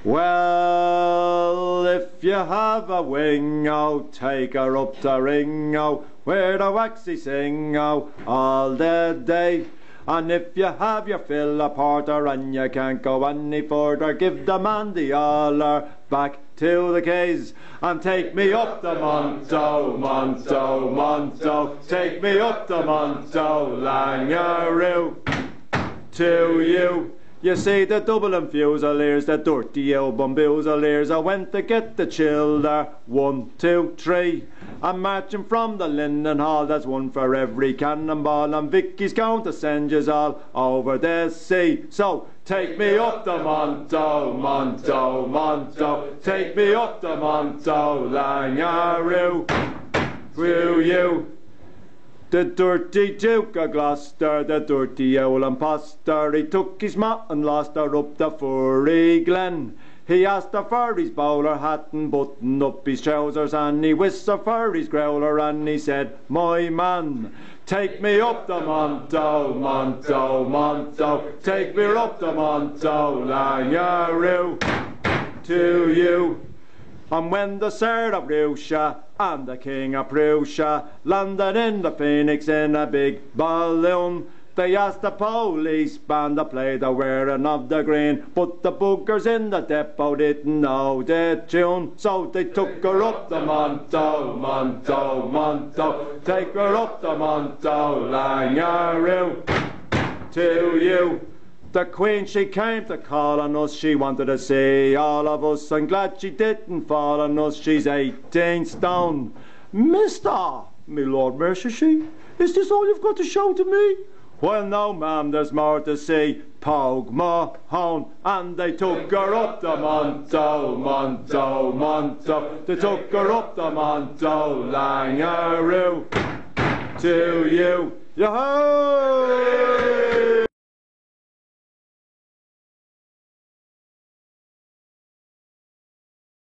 Well, if you have a wingow, take her up to Ringo, where the waxy singo all the day. And if you have your fill of porter and you can't go any further, give the man the holler back to the quays. And take me up the Monto, Monto, Monto, take me up the Monto, Langaroo to you. You see the Dublin Fusiliers, the dirty old Bumboozeliers, I went to get the childer, 1, 2, 3. I'm marching from the Linden Hall, that's one for every cannonball, and Vicky's going to send yous all over the sea. So take me up the Monto, Monto, Monto, take me up the Monto, Langaroo, will you? The dirty Duke of Gloucester, the dirty old impostor, he took his mat and lost her up the Furry Glen. He asked her for his bowler hat and buttoned up his trousers, and he whistled for his growler, and he said, my man, take me up the Monto, Monto, Monto, take me up the Monto, Langaroo to you. And when the Sir of Russia and the King of Prussia landed in the Phoenix in a big balloon, they asked the police band to play the wearing of the green, but the bookers in the depot didn't know the tune. So they took her up the Monto, Monto, Monto, take her up the Monto, Langaroo to you. The Queen, she came to call on us, she wanted to see all of us, and glad she didn't fall on us, she's 18 stone. Mister, me Lord mercy she, is this all you've got to show to me? Well no ma'am, there's more to see, Pogue Mahone, and they took her up the Monto, Monto, Monto, they took her up the Monto, Langaroo to you. Yo-ho!